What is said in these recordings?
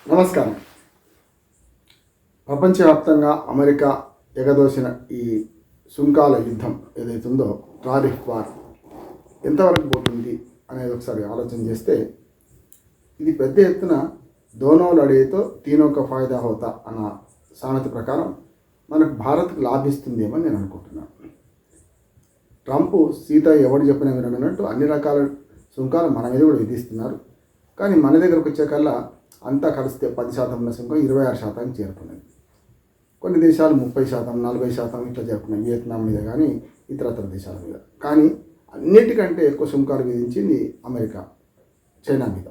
నమస్కారం. ప్రపంచవ్యాప్తంగా అమెరికా ఎగదోసిన ఈ సుంకాల యుద్ధం ఏదైతుందో టారిఫ్ వార్ ఎంతవరకు పోతుంది అనేది ఒకసారి ఆలోచన చేస్తే, ఇది పెద్ద ఎత్తున దోనో లడేతో తీనో కా ఫాయిదా హోతా అన్న సామెత ప్రకారం మనకు భారత్కు లాభిస్తుందేమో నేను అనుకుంటున్నాను. ట్రంప్ సీత ఎవడు చెప్పిన వినన్నట్టు అన్ని రకాల సుంకాలు మన మీద కూడా విధిస్తున్నారు. కానీ మన దగ్గరకు వచ్చేకల్లా అంతా కలిస్తే 10% ఉన్న సుంకం 26% చేరుకున్నది. కొన్ని దేశాలు 30%, 40% ఇట్లా చేరుకున్నాయి. వియత్నాం మీద కానీ ఇతరత్ర దేశాల మీద. కానీ అన్నిటికంటే ఎక్కువ సుంకాలు విధించింది అమెరికా చైనా మీద.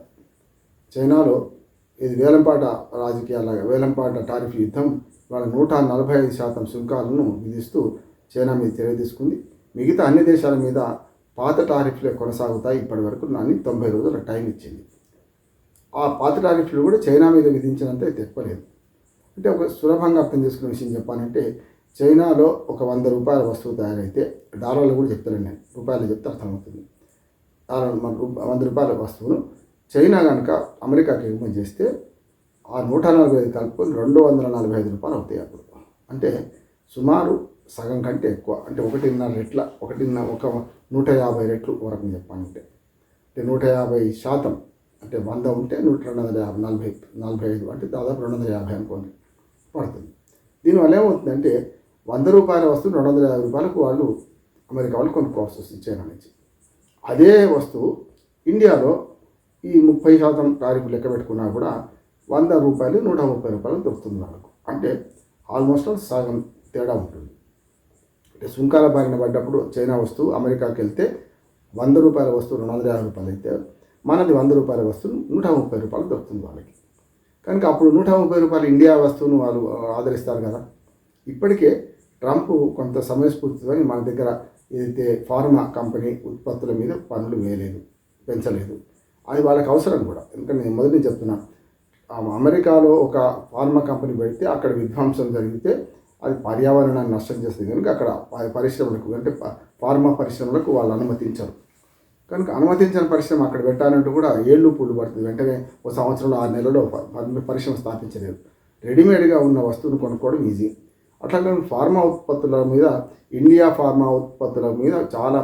చైనాలో ఇది వేలంపాట రాజకీయాలాగా వేలంపాట టారిఫ్ యుద్ధం వాళ్ళ 145% సుంకాలను విధిస్తూ చైనా మీద చర్య తీసుకుంది. మిగతా అన్ని దేశాల మీద పాత టారిఫ్లే కొనసాగుతాయి ఇప్పటి వరకు అని 90 రోజుల టైం ఇచ్చింది. ఆ పాత టారిఫ్లు కూడా చైనా మీద విధించినంత ఎక్కువ లేదు. అంటే ఒక సులభంగా అర్థం చేసుకునే విషయం చెప్పాలంటే, చైనాలో ఒక ₹100 వస్తువు తయారైతే, డాలర్లు కూడా చెప్తాను నేను, రూపాయలు చెప్తే అర్థమవుతుంది. ₹100 వస్తువును చైనా కనుక అమెరికాకి ఎగుమతి చేస్తే ఆ 145 కలుపుకొని ₹245 అవుతాయి అప్పుడు. అంటే సుమారు సగం కంటే ఎక్కువ, అంటే 1.5 రెట్ల, 150 రెట్లు వరకు చెప్పాలంటే. అంటే 150%, అంటే 100 ఉంటే 250, 45 అంటే దాదాపు 250 అనుకోండి పడుతుంది. దీనివల్ల ఏమవుతుందంటే ₹100 వస్తువు ₹250 వాళ్ళు అమెరికా వాళ్ళు కొనుక్కోవాల్సి వస్తుంది చైనా నుంచి. అదే వస్తువు ఇండియాలో ఈ 30% టారిఫ్ లెక్క పెట్టుకున్నా కూడా ₹100 ₹130 దొరుకుతుంది వాళ్ళకు. అంటే ఆల్మోస్ట్ సగం తేడా ఉంటుంది. అంటే సుంకాల బారిన పడ్డప్పుడు చైనా వస్తువు అమెరికాకి వెళ్తే ₹100 వస్తువు ₹250 అయితే, మనది ₹100 వస్తువు ₹130 దొరుకుతుంది వాళ్ళకి. కనుక అప్పుడు ₹130 ఇండియా వస్తువును వాళ్ళు ఆదరిస్తారు కదా. ఇప్పటికే ట్రంప్ కొంత సమయస్ఫూర్తితో మన దగ్గర ఏదైతే ఫార్మా కంపెనీ ఉత్పత్తుల మీద పన్నులు పెంచలేదు. అది వాళ్ళకి అవసరం కూడా. ఎందుకంటే నేను మొదటి నుంచి చెప్తున్నాను, అమెరికాలో ఒక ఫార్మా కంపెనీ పెడితే అక్కడ విధ్వంసం జరిగితే అది పర్యావరణాన్ని నష్టం చేస్తుంది. కనుక అక్కడ పరిశ్రమలకు, అంటే ఫార్మా పరిశ్రమలకు వాళ్ళు అనుమతించరు. కనుక అనుమతించిన పరిశ్రమ అక్కడ పెట్టాలంటూ కూడా ఏళ్ళు పూలు పడుతుంది. వెంటనే ఒక సంవత్సరంలో 6 నెలల్లో పరిశ్రమ స్థాపించలేదు. రెడీమేడ్గా ఉన్న వస్తువును కొనుక్కోవడం ఈజీ. అట్లాగే ఫార్మా ఉత్పత్తుల మీద, ఇండియా ఫార్మా ఉత్పత్తుల మీద చాలా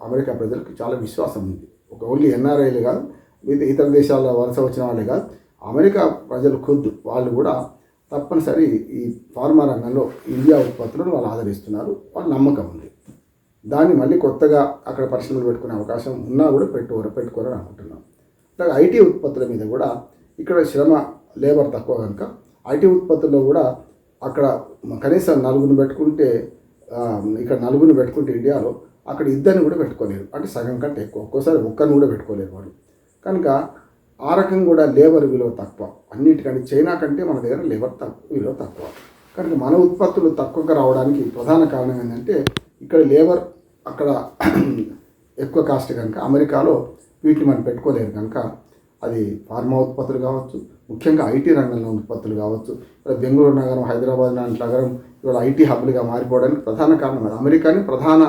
అమెరికా ప్రజలకు చాలా విశ్వాసం ఉంది. ఒక ఓన్లీ ఎన్ఆర్ఐలు కాదు, ఇతర దేశాల వలస వచ్చిన వాళ్ళే కాదు, అమెరికా ప్రజలు వాళ్ళు కూడా తప్పనిసరి ఈ ఫార్మా రంగంలో ఇండియా ఉత్పత్తులను వాళ్ళు ఆదరిస్తున్నారు. వాళ్ళ నమ్మకం ఉంది. దాన్ని మళ్ళీ కొత్తగా అక్కడ పరిశ్రమలు పెట్టుకునే అవకాశం ఉన్నా కూడా పెట్టుకోరని అనుకుంటున్నాం. అలాగే ఐటీ ఉత్పత్తుల మీద కూడా ఇక్కడ లేబర్ తక్కువ కనుక ఐటీ ఉత్పత్తుల్లో కూడా అక్కడ కనీసం 4 పెట్టుకుంటే, ఇక్కడ 4 పెట్టుకుంటే ఇండియాలో అక్కడ 2 కూడా పెట్టుకోలేరు. అంటే సగం కంటే ఎక్కువ, ఒక్కోసారి 1 కూడా పెట్టుకోలేరు వాళ్ళు. కనుక ఆ రకంగా కూడా లేబర్ విలువ తక్కువ. అన్నిటికంటే చైనా కంటే మన దగ్గర లేబర్ విలువ తక్కువ. కనుక మన ఉత్పత్తులు తక్కువగా రావడానికి ప్రధాన కారణం ఏంటంటే, ఇక్కడ లేబర్ అక్కడ ఎక్కువ కాస్ట్ కనుక అమెరికాలో వీటిని మనం పెట్టుకోలేరు. కనుక అది ఫార్మా ఉత్పత్తులు కావచ్చు, ముఖ్యంగా ఐటీ రంగంలో ఉత్పత్తులు కావచ్చు. బెంగళూరు నగరం, హైదరాబాద్ లాంటి నగరం ఇవాళ ఐటీ హబ్లుగా మారిపోవడానికి ప్రధాన కారణం అది. అమెరికాని ప్రధాన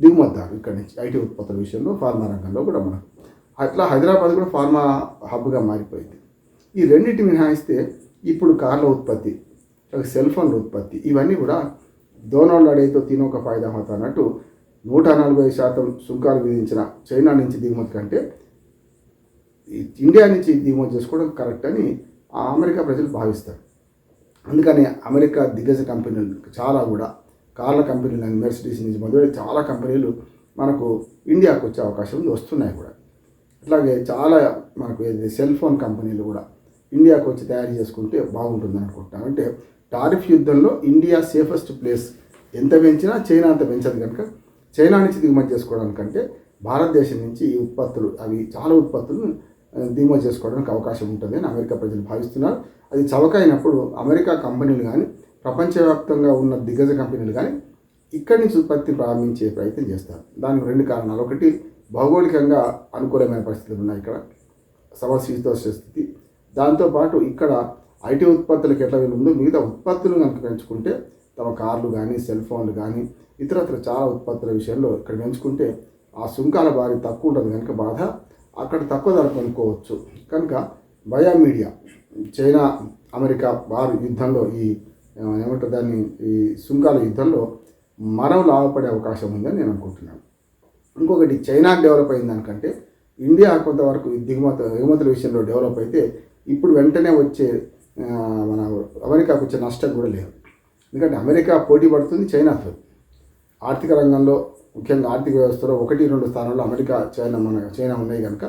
దిగుమతిదారు ఇక్కడి నుంచి ఐటీ ఉత్పత్తుల విషయంలో, ఫార్మా రంగంలో కూడా మనకు. అట్లా హైదరాబాద్ కూడా ఫార్మా హబ్గా మారిపోయింది. ఈ రెండింటి మినహాయిస్తే ఇప్పుడు కార్ల ఉత్పత్తి, సెల్ ఫోన్ల ఉత్పత్తి, ఇవన్నీ కూడా దోనో లడేతో తీనో కా ఫాయిదా హోతా అన్నట్టు 140% సుంకాలు విధించిన చైనా నుంచి దిగుమతి కంటే ఇండియా నుంచి దిగుమతి చేసుకోవడం కరెక్ట్ అని అమెరికా ప్రజలు భావిస్తారు. అందుకని అమెరికా దిగ్గజ కంపెనీలు చాలా కూడా, కార్ల కంపెనీలు అని మెర్సిడీస్ నుంచి మొదలు చాలా కంపెనీలు మనకు ఇండియాకు వచ్చే అవకాశం వస్తున్నాయి కూడా. అట్లాగే చాలా మనకు సెల్ ఫోన్ కంపెనీలు కూడా ఇండియాకు వచ్చి తయారు చేసుకుంటే బాగుంటుందని అనుకుంటున్నాను. అంటే టారిఫ్ యుద్ధంలో ఇండియా సేఫెస్ట్ ప్లేస్. ఎంత పెంచినా చైనా అంత పెంచదు కనుక చైనా నుంచి దిగుమతి చేసుకోవడానికంటే భారతదేశం నుంచి ఈ ఉత్పత్తులు, అవి చాలా ఉత్పత్తులను దిగుమతి చేసుకోవడానికి అవకాశం ఉంటుంది అని అమెరికా ప్రజలు భావిస్తున్నారు. అది చవకైనప్పుడు అమెరికా కంపెనీలు కానీ, ప్రపంచవ్యాప్తంగా ఉన్న దిగ్గజ కంపెనీలు కానీ ఇక్కడి నుంచి ఉత్పత్తి ప్రారంభించే ప్రయత్నం చేస్తారు. దానికి 2 కారణాలు. ఒకటి, భౌగోళికంగా అనుకూలమైన పరిస్థితులు ఉన్నాయి ఇక్కడ, సమశీతోష్ణ స్థితి. దాంతోపాటు ఇక్కడ ఐటీ ఉత్పత్తులకు ఎట్లా ఉందో మిగతా ఉత్పత్తులు కనుక పెంచుకుంటే, తమ కార్లు కానీ, సెల్ ఫోన్లు కానీ, ఇతరత్ర చాలా ఉత్పత్తుల విషయంలో ఇక్కడ పెంచుకుంటే ఆ సుంకాల భారీ తక్కువ ఉంటుంది కనుక అక్కడ తక్కువ ధర కొనుక్కోవచ్చు. కనుక వయా మీడియా చైనా అమెరికా వారు యుద్ధంలో ఏమంటారు దాన్ని ఈ సుంకాల యుద్ధంలో మనం లాభపడే అవకాశం ఉందని నేను అనుకుంటున్నాను. ఇంకొకటి చైనా డెవలప్ అయిన దానికంటే ఇండియా కొంతవరకు ఎగుమతుల విషయంలో డెవలప్ అయితే ఇప్పుడు వెంటనే వచ్చే మన అమెరికాకు వచ్చే నష్టం కూడా లేదు. ఎందుకంటే అమెరికా పోటీ పడుతుంది చైనాతో ఆర్థిక రంగంలో, ముఖ్యంగా ఆర్థిక వ్యవస్థలో 1-2 స్థానాల్లో అమెరికా చైనా ఉన్నాయి కనుక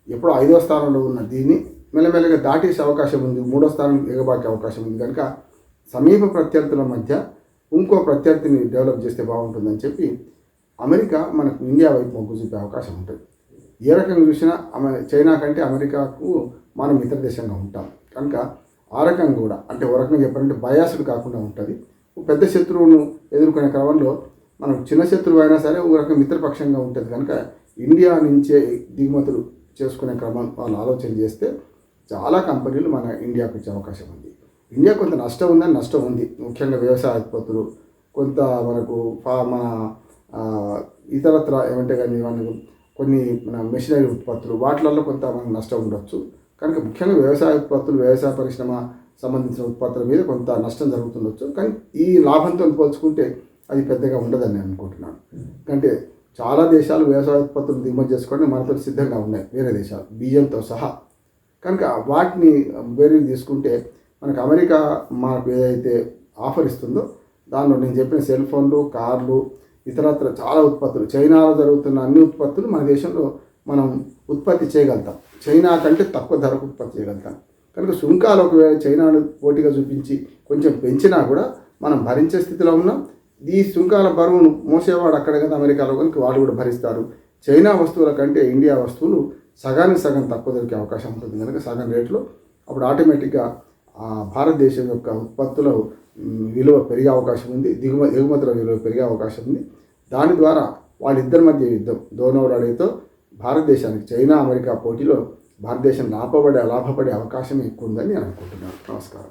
ఎప్పుడో 5వ స్థానంలో ఉన్న దీన్ని మెల్లమెల్లగా దాటేసే అవకాశం ఉంది, 3వ స్థానం ఎగబాకే అవకాశం ఉంది కనుక సమీప ప్రత్యర్థుల మధ్య ఇంకో ప్రత్యర్థిని డెవలప్ చేస్తే బాగుంటుందని చెప్పి అమెరికా మనకు ఇండియా వైపు మొగ్గు చూపే అవకాశం ఉంటుంది. ఏ రకంగా చూసినా చైనా కంటే అమెరికాకు మనం మిత్ర దేశంగా ఉంటాం కనుక ఆ రకంగా కూడా అంటే ఓ రకంగా చెప్పాలంటే బయాస్డ్ కాకుండా ఉంటుంది. పెద్ద శత్రువును ఎదుర్కొనే క్రమంలో మనం చిన్న శత్రువు అయినా సరే ఒక రకంగా మిత్రపక్షంగా ఉంటుంది కనుక ఇండియా నుంచే దిగుమతులు చేసుకునే క్రమం వాళ్ళు ఆలోచన చేస్తే చాలా కంపెనీలు మన ఇండియాకు వచ్చే అవకాశం ఉంది. ఇండియా కొంత నష్టం ఉంది, ముఖ్యంగా వ్యవసాయ ఉత్పత్తులు కొంత మనకు మన ఇతరత్ర ఏమంటే కానీ కొన్ని మన మెషినరీ ఉత్పత్తులు వాటిలలో కొంత మనకు నష్టం ఉండొచ్చు కనుక ముఖ్యంగా వ్యవసాయ ఉత్పత్తులు, వ్యవసాయ పరిశ్రమ సంబంధించిన ఉత్పత్తుల మీద కొంత నష్టం జరుగుతుండొచ్చు. కానీ ఈ లాభంతో పోల్చుకుంటే అది పెద్దగా ఉండదని నేను అనుకుంటున్నాను. అంటే చాలా దేశాలు వ్యవసాయ ఉత్పత్తులు దిగుమతి చేసుకోవడానికి మనతో సిద్ధంగా ఉన్నాయి, వేరే దేశాలు బియ్యంతో సహా. కనుక వాటిని వేరే తీసుకుంటే మనకు అమెరికా మనకు ఏదైతే ఆఫర్ ఇస్తుందో దానిలో నేను చెప్పిన సెల్ ఫోన్లు, కార్లు, ఇతరత్ర చాలా ఉత్పత్తులు, చైనాలో జరుగుతున్న అన్ని ఉత్పత్తులు మన దేశంలో మనం ఉత్పత్తి చేయగలుగుతాం, చైనా కంటే తక్కువ ధరకు ఉత్పత్తి చేయగలుగుతాం. కనుక సుంకాలు ఒకవేళ చైనాను పోటీగా చూపించి కొంచెం పెంచినా కూడా మనం భరించే స్థితిలో ఉన్నాం. ఈ సుంకాల బరువును మోసేవాడు అక్కడ కదా అమెరికాలో, కనుక వాళ్ళు కూడా భరిస్తారు. చైనా వస్తువుల కంటే ఇండియా వస్తువులు సగానికి సగం తక్కువ దొరికే అవకాశం ఉంటుంది కనుక సగం రేట్లో అప్పుడు ఆటోమేటిక్గా భారతదేశం యొక్క ఉత్పత్తుల విలువ పెరిగే అవకాశం ఉంది, ఎగుమతుల విలువ పెరిగే అవకాశం ఉంది. దాని ద్వారా వాళ్ళిద్దరి మధ్య యుద్ధం దోనోరాడితో భారతదేశానికి చైనా అమెరికా పోటీలో భారతదేశం లాభపడే అవకాశం ఎక్కువ ఉందని నేను అనుకుంటున్నాను. నమస్కారం.